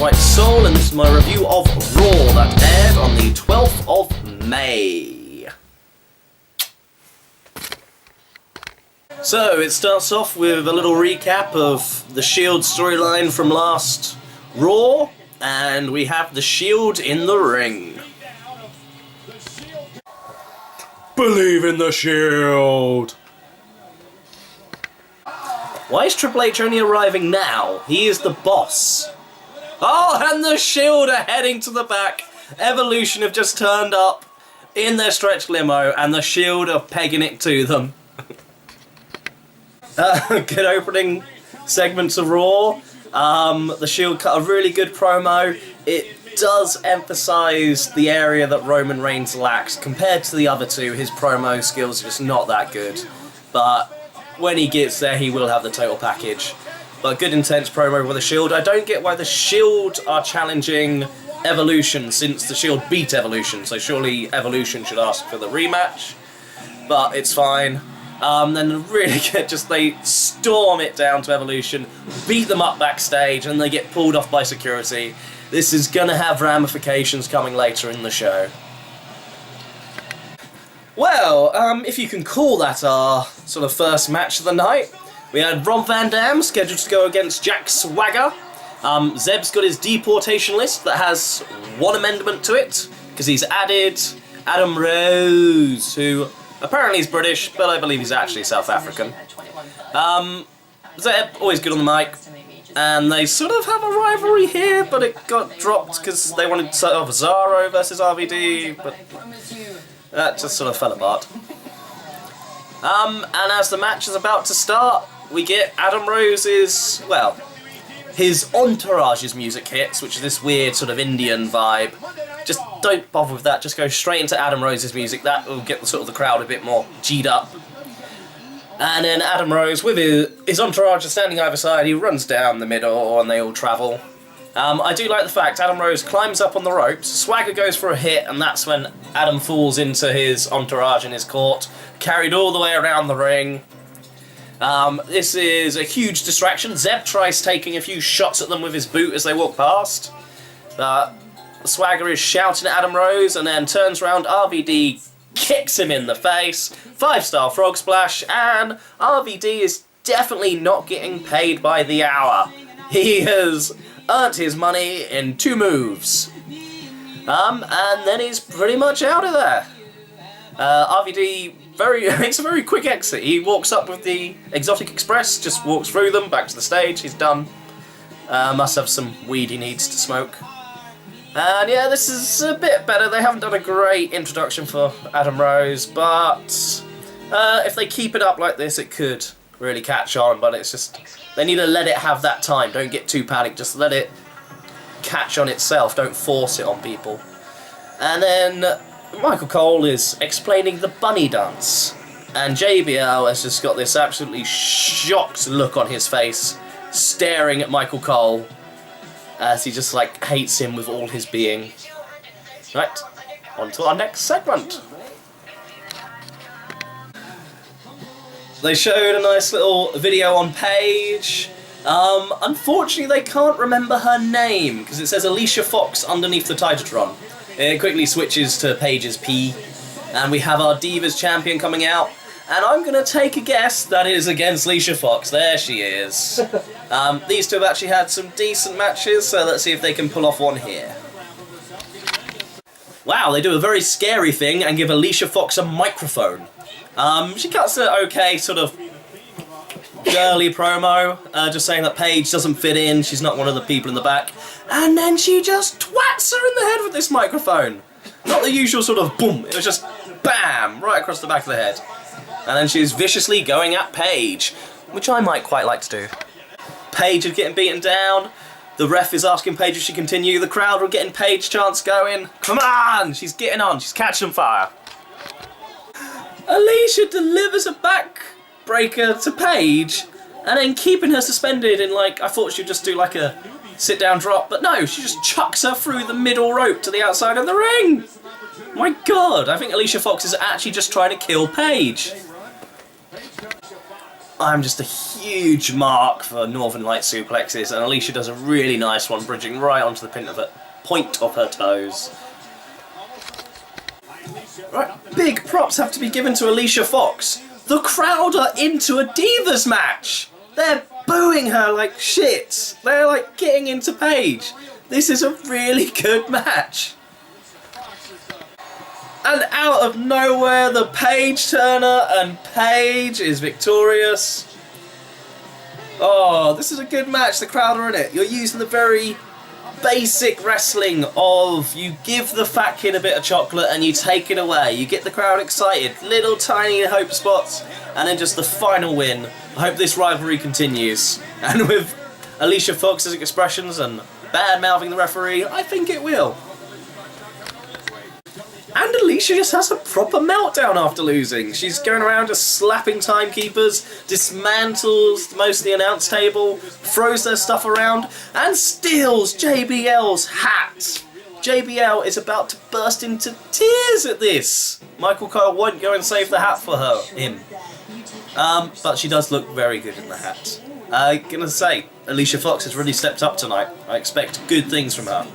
White Soul, and this is my review of Raw that aired on the 12th of May. So, it starts off with a little recap of the Shield storyline from last Raw, and we have the Shield in the ring. Believe in the Shield! Why is Triple H only arriving now? He is the boss. Oh, and the Shield are heading to the back. Evolution have just turned up in their stretch limo, and the Shield are pegging it to them. Good opening segments of Raw. The Shield cut a really good promo. It does emphasise the area that Roman Reigns lacks. Compared to the other two, his promo skills are just not that good. But when he gets there, he will have the total package. But good intense promo with the Shield. I don't get why the Shield are challenging Evolution since the Shield beat Evolution, so surely Evolution should ask for the rematch. But it's fine. Then really good, they storm it down to Evolution, beat them up backstage, and they get pulled off by security. This is gonna have ramifications coming later in the show. Well, if you can call that our sort of first match of the night, we had Rob Van Dam scheduled to go against Jack Swagger. Zeb's got his deportation list that has one amendment to it, because he's added Adam Rose, who apparently is British, but I believe he's actually South African. Zeb, always good on the mic, and they sort of have a rivalry here, but it got dropped because they wanted to set off Cesaro versus RVD, but that just sort of fell apart. And as the match is about to start, we get Adam Rose's, well, his entourage's music hits, which is this weird sort of Indian vibe. Just don't bother with that, just go straight into Adam Rose's music. That will get the crowd a bit more G'd up. And then Adam Rose, with his entourage standing either side, he runs down the middle and they all travel. I do like the fact Adam Rose climbs up on the ropes, Swagger goes for a hit, and that's when Adam falls into his entourage in his court, carried all the way around the ring. This is a huge distraction. Zeb tries taking a few shots at them with his boot as they walk past. Swagger is shouting at Adam Rose and then turns around, RVD kicks him in the face, 5-star frog splash, and RVD is definitely not getting paid by the hour. He has earned his money in 2 moves. And then he's pretty much out of there. RVD makes a very quick exit. He walks up with the Exotic Express, just walks through them, back to the stage, he's done. Must have some weed he needs to smoke. And yeah, this is a bit better. They haven't done a great introduction for Adam Rose, but if they keep it up like this, it could really catch on, but it's just, they need to let it have that time. Don't get too panicked, just let it catch on itself, don't force it on people. And then Michael Cole is explaining the bunny dance, and JBL has just got this absolutely shocked look on his face, staring at Michael Cole, as he just hates him with all his being. Right, on to our next segment. They showed a nice little video on Paige. Unfortunately, they can't remember her name, because it says Alicia Fox underneath the Titatron. It quickly switches to Paige's P, and we have our Divas champion coming out, and I'm going to take a guess that it is against Alicia Fox. There she is. These two have actually had some decent matches, so let's see if they can pull off one here. Wow, they do a very scary thing and give Alicia Fox a microphone. She cuts an okay sort of girly promo, just saying that Paige doesn't fit in, she's not one of the people in the back, and then she just twats her in the head with this microphone. Not the usual sort of boom, it was just bam, right across the back of the head. And then she's viciously going at Paige, which I might quite like to do. Paige is getting beaten down, the ref is asking Paige if she continue, the crowd are getting Paige chants going. Come on, she's getting on, she's catching fire. Alicia delivers a backbreaker to Paige, and then keeping her suspended in I thought she'd just do a sit-down drop, but no, she just chucks her through the middle rope to the outside of the ring. My god, I think Alicia Fox is actually just trying to kill Paige. I'm just a huge mark for Northern Light suplexes, and Alicia does a really nice one, bridging right onto the point of her toes. Right, big props have to be given to Alicia Fox. The crowd are into a Divas match. They're booing her like shit. They're like getting into Paige. This is a really good match. And out of nowhere, the Page Turner, and Paige is victorious. Oh, this is a good match. The crowd are in it. You're using the very basic wrestling of you give the fat kid a bit of chocolate and you take it away. You get the crowd excited. Little tiny hope spots, and then just the final win. I hope this rivalry continues. And with Alicia Fox's expressions and bad-mouthing the referee, I think it will. And Alicia just has a proper meltdown after losing. She's going around just slapping timekeepers, dismantles most of the announce table, throws their stuff around, and steals JBL's hat. JBL is about to burst into tears at this. Michael Cole won't go and save the hat for him. But she does look very good in the hat. I'm gonna say, Alicia Fox has really stepped up tonight. I expect good things from her.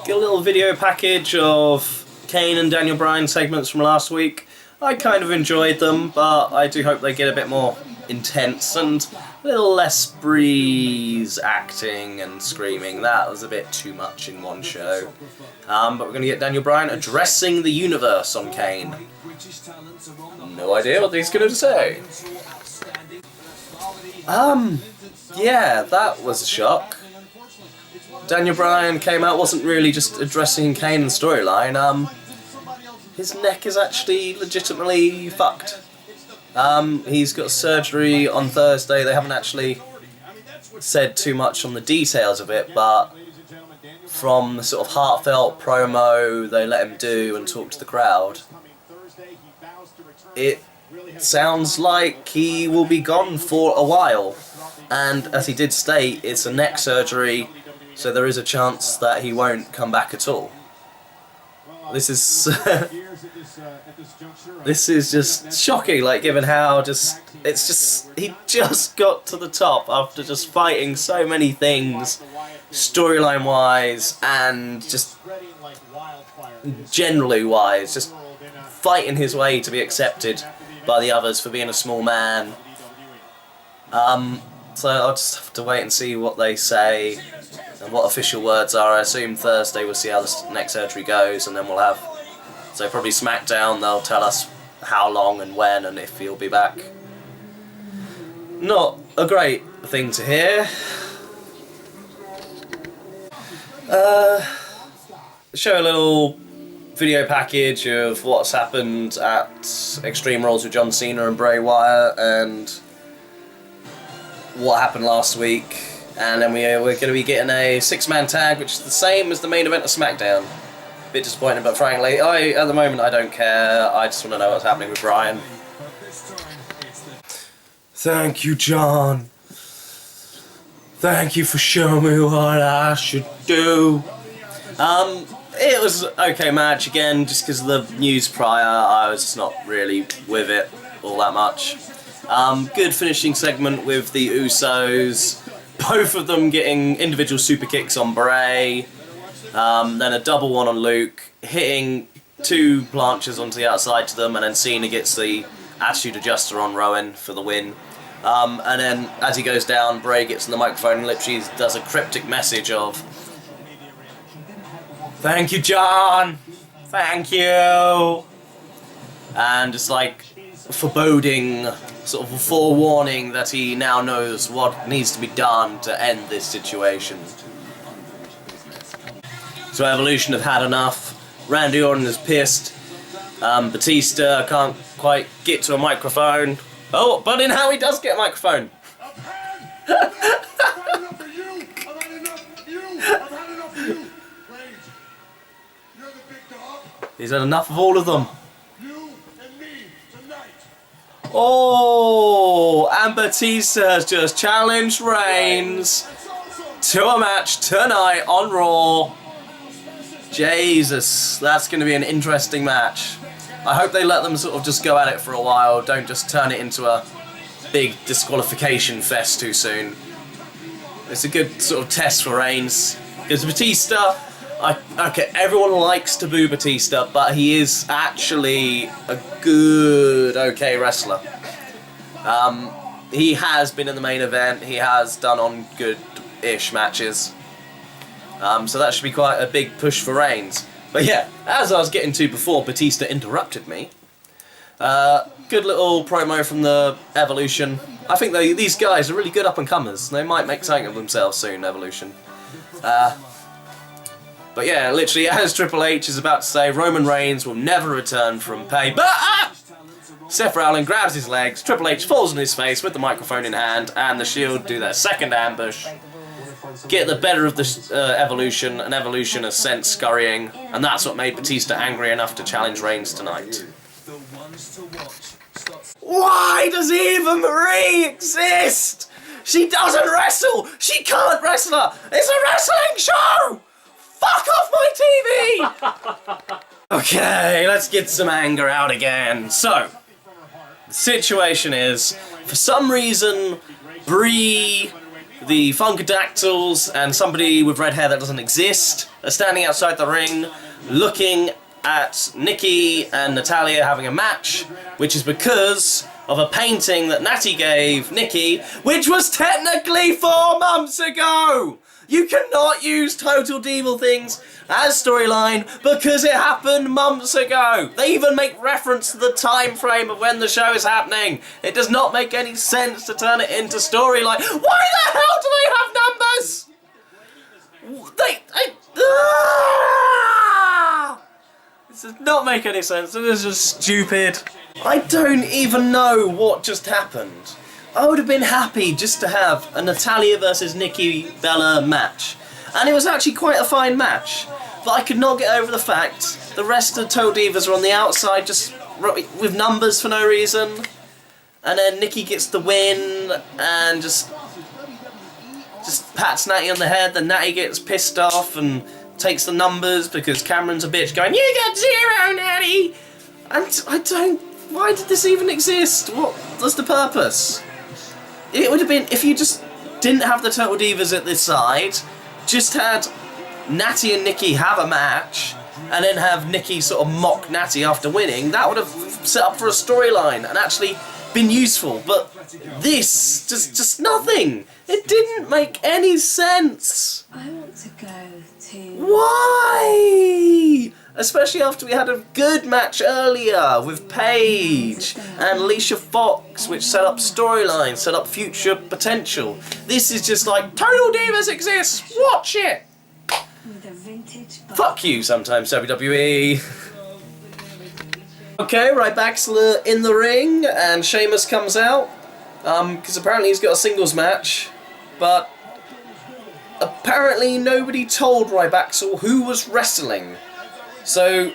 Get a little video package of Kane and Daniel Bryan segments from last week. I kind of enjoyed them, but I do hope they get a bit more intense and a little less breeze acting and screaming. That was a bit too much in one show. But we're going to get Daniel Bryan addressing the universe on Kane. No idea what he's going to say. Yeah, that was a shock. Daniel Bryan came out, wasn't really just addressing Kane and storyline. His neck is actually legitimately fucked. He's got surgery on Thursday. They haven't actually said too much on the details of it, but from the sort of heartfelt promo they let him do and talk to the crowd, it sounds like he will be gone for a while. And as he did state, it's a neck surgery, so there is a chance that he won't come back at all. This is this is just shocking, like, given how he just got to the top after just fighting so many things, storyline wise and just generally wise, just fighting his way to be accepted by the others for being a small man. So I'll just have to wait and see what they say and what official words are. I assume Thursday we'll see how the neck surgery goes, and then we'll have, so probably SmackDown, they'll tell us how long and when and if he'll be back. Not a great thing to hear. Show a little video package of what's happened at Extreme Rules with John Cena and Bray Wyatt and what happened last week, and then we're going to be getting a 6-man tag, which is the same as the main event of SmackDown. Bit disappointing, but frankly, at the moment I don't care. I just want to know what's happening with Bryan. Thank you, John. Thank you for showing me what I should do. It was an okay match, again, just because of the news prior. I was just not really with it all that much. Good finishing segment with the Usos, both of them getting individual super kicks on Bray, then a double one on Luke, hitting 2 planches onto the outside to them, and then Cena gets the Attitude Adjuster on Rowan for the win. And then as he goes down, Bray gets on the microphone and literally does a cryptic message of, "Thank you, John! Thank you!" And it's like foreboding, sort of a forewarning that he now knows what needs to be done to end this situation. So Evolution have had enough. Randy Orton is pissed. Batista can't quite get to a microphone. Oh, but in how he does get a microphone. He's had enough of all of them. Oh, and Batista has just challenged Reigns to a match tonight on Raw. Jesus, that's going to be an interesting match. I hope they let them sort of just go at it for a while, don't just turn it into a big disqualification fest too soon. It's a good sort of test for Reigns. Because Batista, okay, everyone likes to boo Batista, but he is actually a good, okay wrestler. He has been in the main event, he has done on good-ish matches. So that should be quite a big push for Reigns. But yeah, as I was getting to before Batista interrupted me, good little promo from the Evolution. I think these guys are really good up-and-comers. They might make something of themselves soon, Evolution. But yeah, literally, as Triple H is about to say, Roman Reigns will never return from pay. But Seth Rollins grabs his legs, Triple H falls on his face with the microphone in hand, and the Shield do their second ambush. Get the better of the Evolution, and Evolution is sent scurrying, and that's what made Batista angry enough to challenge Reigns tonight. Why does Eva Marie exist? She doesn't wrestle! She can't wrestle! It's a wrestling show! Fuck off my TV! Okay, let's get some anger out again. So, the situation is, for some reason, Brie, the Funkadactyls, and somebody with red hair that doesn't exist are standing outside the ring, looking at Nikki and Natalya having a match, which is because of a painting that Natty gave Nikki, which was technically 4 months ago! You cannot use Total Divas things as storyline because it happened months ago. They even make reference to the time frame of when the show is happening. It does not make any sense to turn it into storyline. Why the hell do they have numbers? This does not make any sense. It is just stupid. I don't even know what just happened. I would have been happy just to have a Natalya versus Nikki Bella match. And it was actually quite a fine match. But I could not get over the fact the rest of the Total Divas are on the outside just with numbers for no reason. And then Nikki gets the win and just pats Natty on the head. Then Natty gets pissed off and takes the numbers because Cameron's a bitch going, "You got 0, Natty!" And I don't... Why did this even exist? What was the purpose? It would have been, if you just didn't have the Total Divas at this side, just had Natty and Nikki have a match, and then have Nikki sort of mock Natty after winning, that would have set up for a storyline and actually been useful. But this, just nothing. It didn't make any sense. I want to go to... Why? Especially after we had a good match earlier with Paige and Alicia Fox, which set up storylines, set up future potential. This is just like, Total Divas exists! Watch it! Fuck you sometimes, WWE. Okay, Ryback's in the ring, and Sheamus comes out. Because apparently he's got a singles match, but apparently nobody told Ryback who was wrestling. So,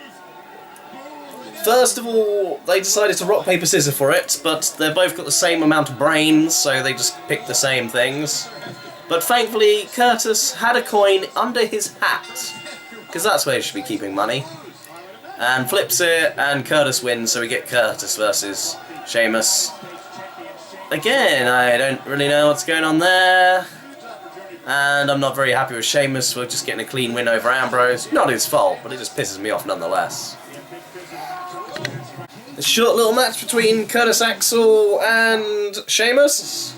first of all, they decided to rock, paper, scissors for it, but they've both got the same amount of brains, so they just picked the same things. But thankfully, Curtis had a coin under his hat, because that's where he should be keeping money, and flips it, and Curtis wins, so we get Curtis versus Sheamus. Again, I don't really know what's going on there. And I'm not very happy with Sheamus for just getting a clean win over Ambrose. Not his fault, but it just pisses me off nonetheless. A short little match between Curtis Axel and Sheamus.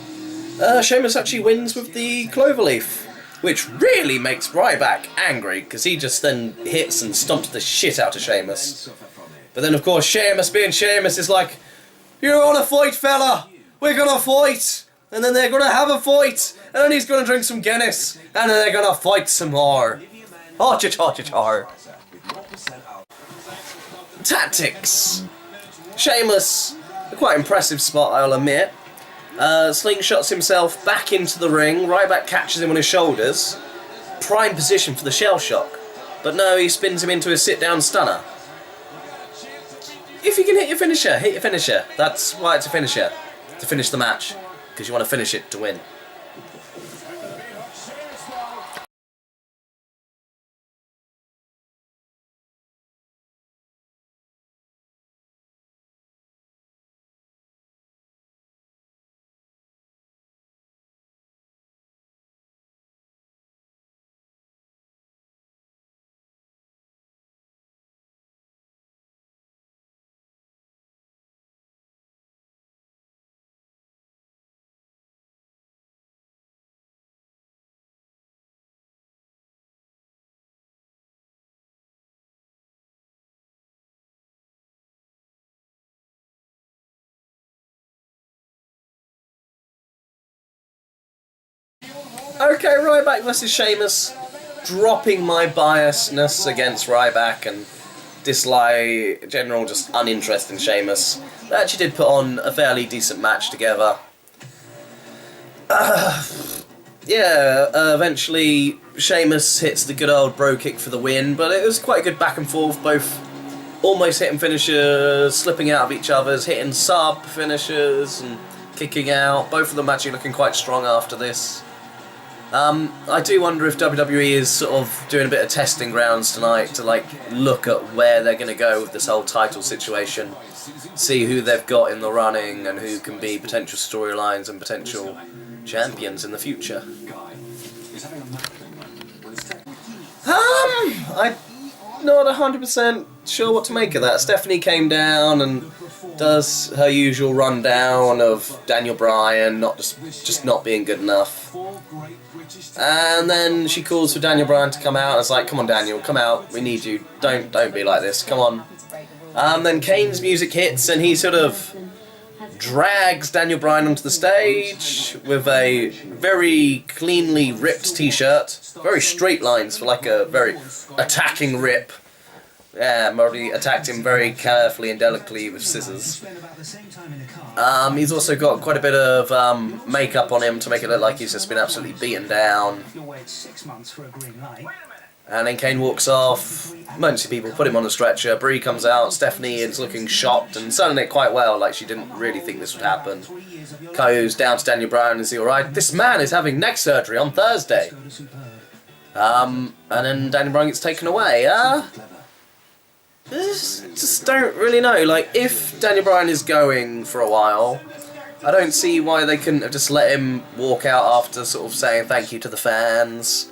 Sheamus actually wins with the Cloverleaf, which really makes Ryback angry, because he just then hits and stomps the shit out of Sheamus. But then of course Sheamus being Sheamus is like, "You wanna fight, fella? We're gonna fight!" And then they're gonna have a fight, and then he's gonna drink some Guinness, and then they're gonna fight some more. Har. Tactics. Sheamus, a quite impressive spot, I'll admit. Slingshots himself back into the ring. Ryback catches him on his shoulders. Prime position for the shell shock, but no, he spins him into a sit-down stunner. If you can hit your finisher, hit your finisher. That's why it's a finisher, to finish the match. Because you want to finish it to win. Okay, Ryback versus Sheamus. Dropping my biasness against Ryback and general just uninterest in Sheamus. They actually did put on a fairly decent match together. Eventually Sheamus hits the good old bro kick for the win, but it was quite a good back and forth, both almost hitting finishers, slipping out of each other's, hitting sub finishers and kicking out. Both of them actually looking quite strong after this. I do wonder if WWE is sort of doing a bit of testing grounds tonight to like look at where they're going to go with this whole title situation, see who they've got in the running and who can be potential storylines and potential champions in the future. I'm not 100% sure what to make of that. Stephanie came down and does her usual rundown of Daniel Bryan just not being good enough. And then she calls for Daniel Bryan to come out. It's like, come on Daniel, come out, we need you. Don't be like this, come on. Then Kane's music hits and he sort of drags Daniel Bryan onto the stage with a very cleanly ripped t-shirt. Very straight lines for like a very attacking rip. Yeah, Murray attacked him very carefully and delicately with scissors. He's also got quite a bit of makeup on him to make it look like he's just been absolutely beaten down. And then Kane walks off. Emergency people put him on a stretcher. Brie comes out. Stephanie is looking shocked and selling it quite well, like she didn't really think this would happen. Goes down to Daniel Bryan and is he alright? This man is having neck surgery on Thursday. And then Daniel Bryan gets taken away. Just don't really know. Like, if Daniel Bryan is going for a while, I don't see why they couldn't have just let him walk out after sort of saying thank you to the fans.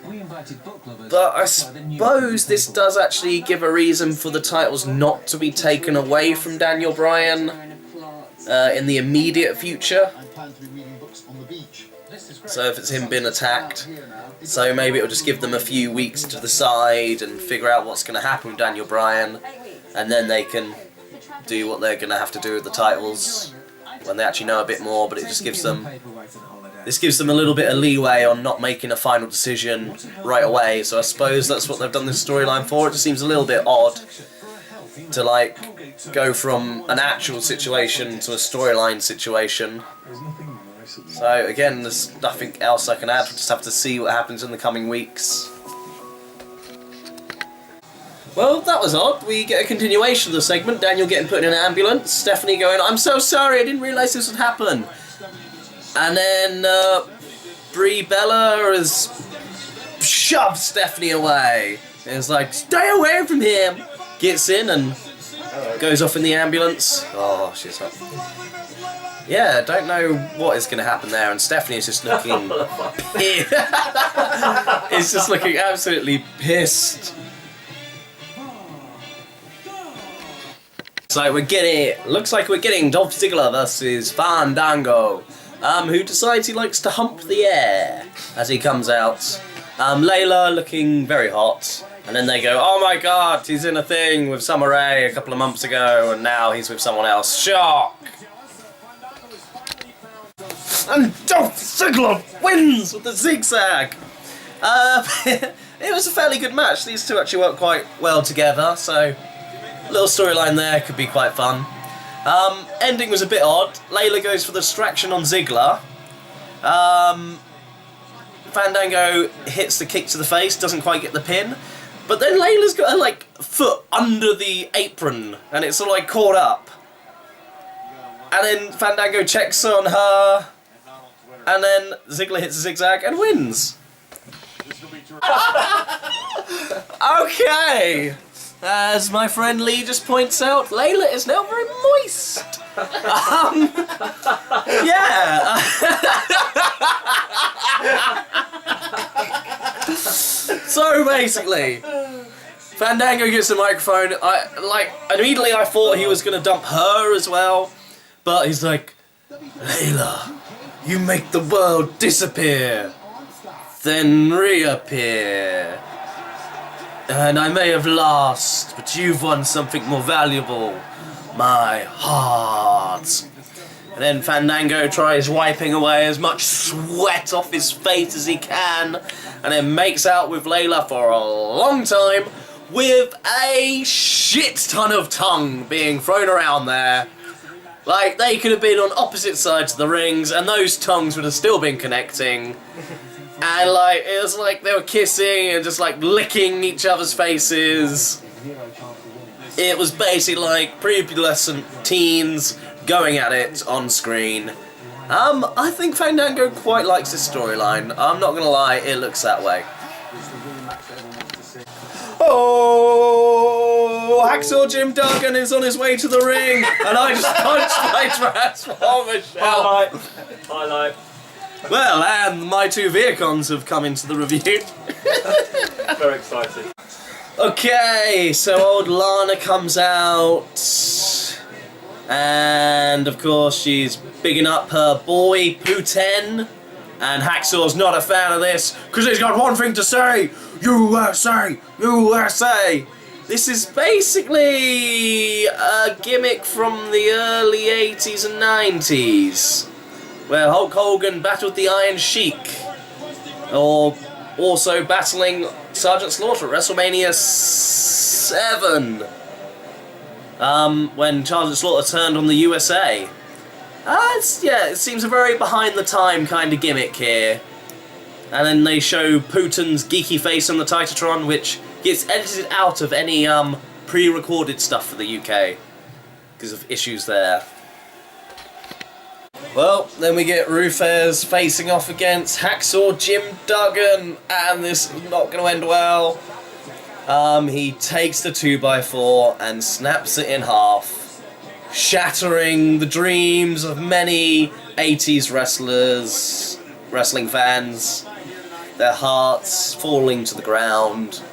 But I suppose this does actually give a reason for the titles not to be taken away from Daniel Bryan in the immediate future. So if it's him being attacked, so maybe it'll just give them a few weeks to decide and figure out what's going to happen with Daniel Bryan, and then they can do what they're going to have to do with the titles when they actually know a bit more. But it just gives them a little bit of leeway on not making a final decision right away. So I suppose that's what they've done this storyline for. It just seems a little bit odd to like go from an actual situation to a storyline situation. So again, there's nothing else I can add. We'll just have to see what happens in the coming weeks. Well, that was odd. We get a continuation of the segment. Daniel getting put in an ambulance. Stephanie going, I'm so sorry, I didn't realise this would happen. And then Brie Bella has shoved Stephanie away. And it's like, stay away from him. Gets in and goes off in the ambulance. Oh, she's up. Yeah, don't know what is going to happen there, and Stephanie is just looking it's just looking absolutely pissed. So looks like we're getting Dolph Ziggler versus Fandango, who decides he likes to hump the air as he comes out. Layla looking very hot, and then they go, oh my god, he's in a thing with Summer Rae a couple of months ago, and now he's with someone else. Shock! And Dolph Ziggler wins with the zigzag! It was a fairly good match. These two actually worked quite well together, so a little storyline there could be quite fun. Ending was a bit odd. Layla goes for the distraction on Ziggler. Fandango hits the kick to the face, doesn't quite get the pin. But then Layla's got her like foot under the apron and it's all like caught up. And then Fandango checks on her. And then Ziggler hits a zigzag and wins. Okay. As my friend Lee just points out, Layla is now very moist. Yeah. So basically, Fandango gets the microphone. Immediately I thought he was gonna dump her as well, but he's like, Layla, you make the world disappear, then reappear. And I may have lost, but you've won something more valuable, my heart. And then Fandango tries wiping away as much sweat off his face as he can, and then makes out with Layla for a long time, with a shit ton of tongue being thrown around there. Like, they could have been on opposite sides of the rings, and those tongues would have still been connecting. And, like, it was like they were kissing and just, like, licking each other's faces. It was basically like prepubescent teens going at it on screen. I think Fandango quite likes this storyline. I'm not gonna lie, it looks that way. Oh, Hacksaw Jim Duggan is on his way to the ring, and I just punched my Transformer shell. Highlight. Well, and my two Viacons have come into the review. Very excited. Okay, so old Lana comes out, and of course she's bigging up her boy, Putin, and Hacksaw's not a fan of this, because he's got one thing to say: USA! USA! This is basically a gimmick from the early 80s and 90s, where Hulk Hogan battled the Iron Sheik, or also battling Sergeant Slaughter at WrestleMania 7, when Sergeant Slaughter turned on the USA. It seems a very behind-the-time kind of gimmick here. And then they show Putin's geeky face on the Titatron, which gets edited out of any pre-recorded stuff for the UK, because of issues there. Well, then we get Rufus facing off against Hacksaw Jim Duggan, and this is not going to end well. He takes the 2x4 and snaps it in half, shattering the dreams of many 80s wrestling fans, their hearts falling to the ground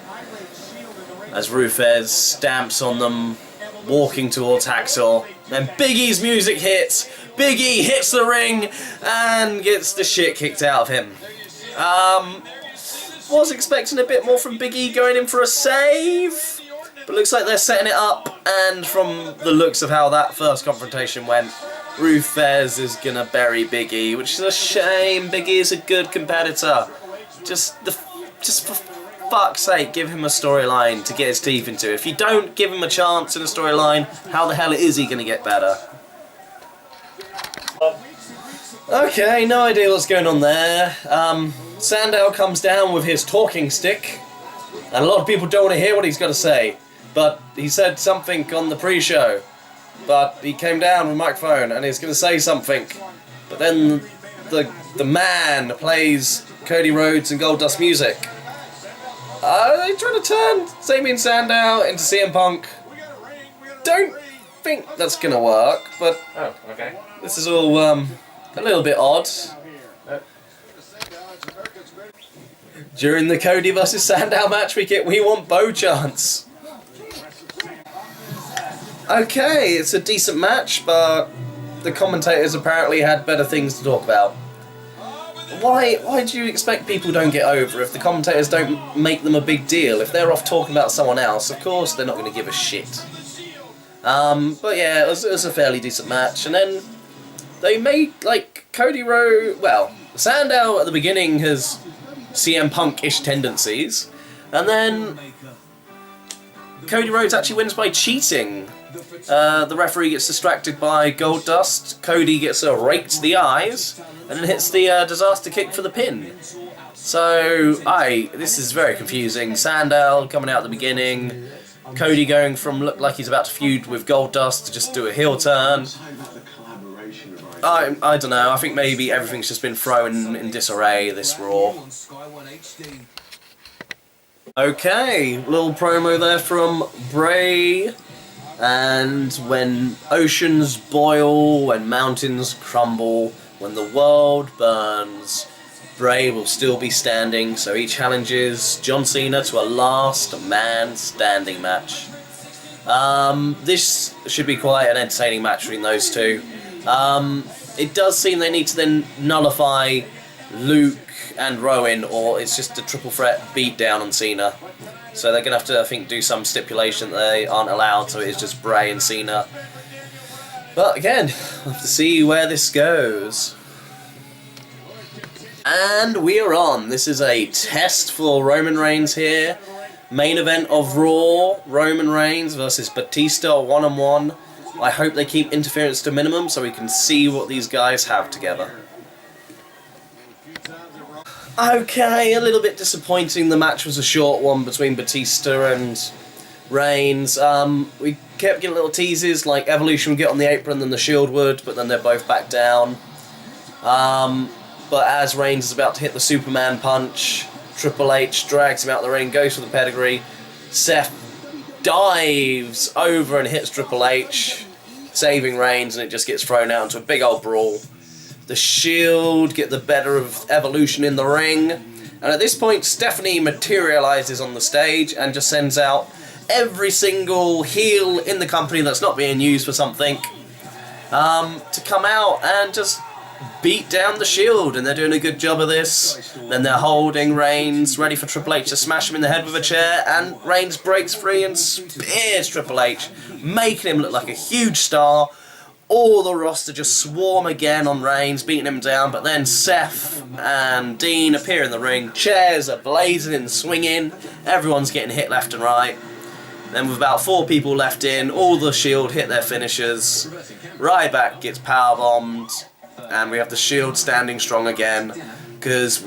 as Rufus stamps on them, walking towards Hacksaw. Then Big E's music hits. Big E hits the ring and gets the shit kicked out of him. Was expecting a bit more from Big E going in for a save, but looks like they're setting it up, and from the looks of how that first confrontation went, Rufus is gonna bury Big E, which is a shame. Big E is a good competitor. Just for fuck's sake, give him a storyline to get his teeth into. If you don't give him a chance in a storyline, how the hell is he gonna get better? Okay, no idea what's going on there. Sandow comes down with his talking stick, and a lot of people don't want to hear what he's got to say, but he said something on the pre-show, but he came down with a microphone and he's going to say something, but then the man plays Cody Rhodes and Goldust music. Are they trying to turn Damien Sandow into CM Punk? Don't think that's going to work, but Okay. this is all a little bit odd. During the Cody vs Sandow match, we want Bo chants. Okay, it's a decent match, but the commentators apparently had better things to talk about. Why do you expect people don't get over if the commentators don't make them a big deal? If they're off talking about someone else, of course they're not going to give a shit. But yeah, it was a fairly decent match, and then they made, like, Cody Rhodes... Well, Sandow at the beginning has CM Punk-ish tendencies, and then Cody Rhodes actually wins by cheating. The referee gets distracted by Goldust, Cody gets a rake to the eyes, and then hits the disaster kick for the pin. So, this is very confusing. Sandow coming out at the beginning, Cody going from look like he's about to feud with Goldust to just do a heel turn. I don't know, I think maybe everything's just been thrown in disarray this Raw. Okay, little promo there from Bray. And when oceans boil, when mountains crumble, when the world burns, Bray will still be standing, so he challenges John Cena to a last man standing match. This should be quite an entertaining match between those two. It does seem they need to then nullify Luke and Rowan, or it's just a triple threat beatdown on Cena. So they're going to have to, I think, do some stipulation that they aren't allowed, so it's just Bray and Cena But again, we'll have to see where this goes. And we are on. This is a test for Roman Reigns here. Main event of Raw, Roman Reigns versus Batista one-on-one. I hope they keep interference to minimum so we can see what these guys have together. Okay, a little bit disappointing. The match was a short one between Batista and Reigns. We kept getting little teases like Evolution would get on the apron, then the Shield would, but then they're both back down. But as Reigns is about to hit the Superman punch, Triple H drags him out the ring, goes for the pedigree. Seth dives over and hits Triple H, saving Reigns, and it just gets thrown out into a big old brawl. The Shield get the better of Evolution in the ring, and at this point Stephanie materialises on the stage and just sends out every single heel in the company that's not being used for something to come out and just beat down the Shield, and they're doing a good job of this. Then they're holding Reigns, ready for Triple H to smash him in the head with a chair, and Reigns breaks free and spears Triple H, making him look like a huge star. All the roster just swarm again on Reigns, beating him down, but then Seth and Dean appear in the ring, chairs are blazing and swinging, everyone's getting hit left and right. Then with about 4 people left in, all the Shield hit their finishers, Ryback gets powerbombed, and we have the Shield standing strong again, because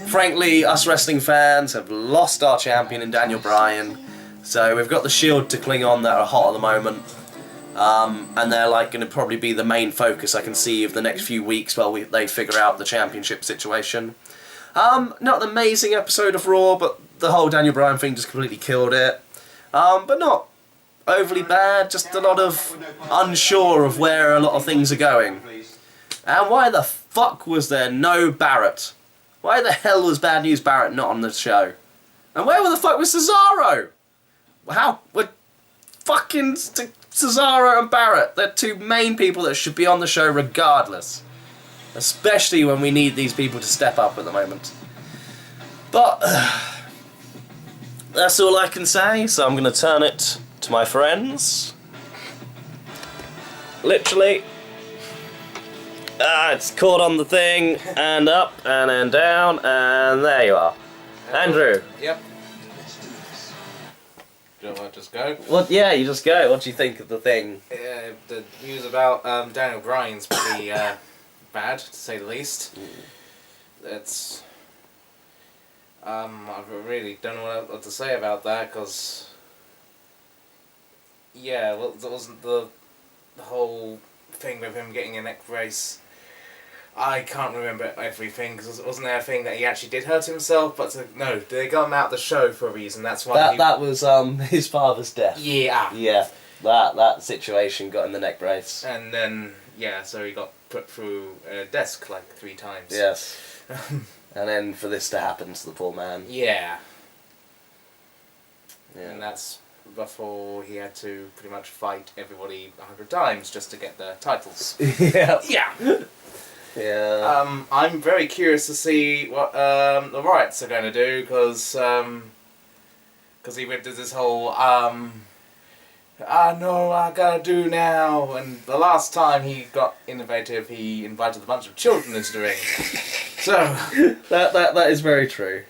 frankly us wrestling fans have lost our champion in Daniel Bryan, so we've got the Shield to cling on that are hot at the moment, and they're like going to probably be the main focus I can see of the next few weeks while they figure out the championship situation. Not an amazing episode of Raw, but the whole Daniel Bryan thing just completely killed it, but not overly bad, just a lot of unsure of where a lot of things are going. And why the fuck was there no Barrett? Why the hell was Bad News Barrett not on the show? And where the fuck was Cesaro? How were fucking Cesaro and Barrett? They're 2 main people that should be on the show regardless. Especially when we need these people to step up at the moment. But that's all I can say, so I'm going to turn it to my friends. Literally. It's caught on the thing, and up, and then down, and there you are. Andrew. Yep. Do I just go? Well, yeah, you just go. What do you think of the thing? The news about Daniel Bryan's pretty bad, to say the least. It's... I really don't know what to say about that, because... Yeah, well, that wasn't the whole thing with him getting a neck brace. I can't remember everything, because wasn't there a thing that he actually did hurt himself? But no, they got him out of the show for a reason. That's why that was his father's death. Yeah. Yeah, that situation got him the neck brace. And then yeah, so he got put through a desk like 3 times. Yes. And then for this to happen to the poor man. Yeah. Yeah. And that's before he had to pretty much fight everybody 100 times just to get the titles. Yeah. Yeah. Yeah. I'm very curious to see what the Riots are going to do, because he went to this whole I know I gotta do now, and the last time he got innovative, he invited a bunch of children into the ring. So that is very true.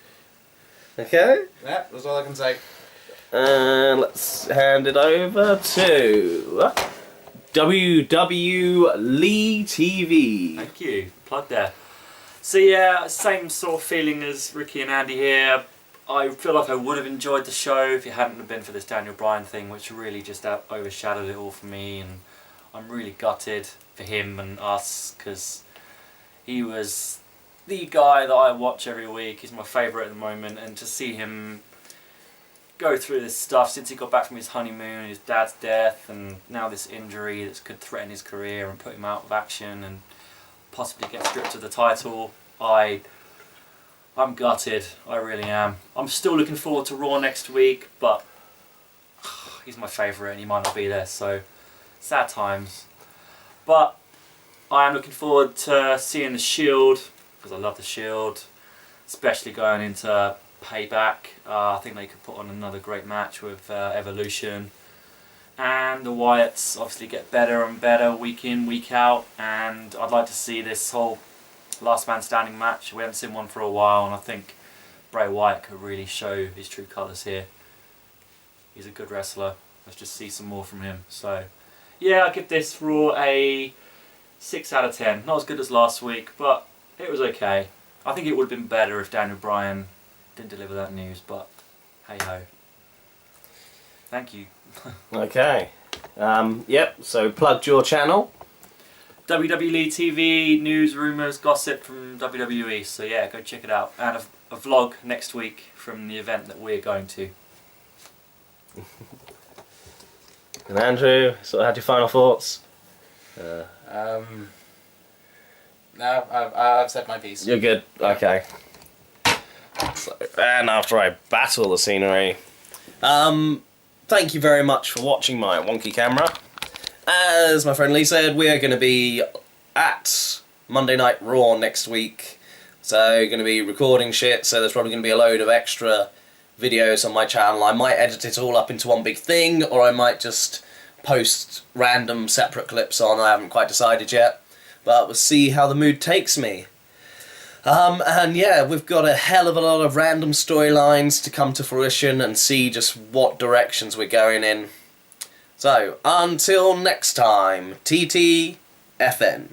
Okay. yeah, that's all I can say. And let's hand it over to WW Lee TV. Thank you. Plug there. So yeah, same sort of feeling as Ricky and Andy here. I feel like I would have enjoyed the show if it hadn't have been for this Daniel Bryan thing, which really just overshadowed it all for me, and I'm really gutted for him and us, because he was the guy that I watch every week. He's my favourite at the moment, and to see him go through this stuff since he got back from his honeymoon, his dad's death, and now this injury that could threaten his career and put him out of action and possibly get stripped of the title, I'm gutted. I really am. I'm still looking forward to Raw next week, but he's my favourite and he might not be there, so sad times. But I am looking forward to seeing the Shield, because I love the Shield, especially going into Payback. I think they could put on another great match with Evolution, and the Wyatts obviously get better and better week in, week out, and I'd like to see this whole last man standing match. We haven't seen one for a while, and I think Bray Wyatt could really show his true colours here. He's a good wrestler. Let's just see some more from him. So, yeah, I'll give this Raw a 6 out of 10. Not as good as last week, but it was okay. I think it would have been better if Daniel Bryan didn't deliver that news, but hey ho. Thank you. Okay. Yep, so plugged your channel. WWE TV, news, rumours, gossip from WWE. So yeah, go check it out. And a vlog next week from the event that we're going to. And Andrew, sort of had your final thoughts? No, I've said my piece. You're good. Okay. So, and after I battle the scenery, thank you very much for watching my wonky camera. As my friend Lee said, we are going to be at Monday Night Raw next week. So going to be recording shit, so there's probably going to be a load of extra videos on my channel. I might edit it all up into one big thing, or I might just post random separate clips on. I haven't quite decided yet, but we'll see how the mood takes me. And yeah, we've got a hell of a lot of random storylines to come to fruition and see just what directions we're going in. So, until next time, TTFN.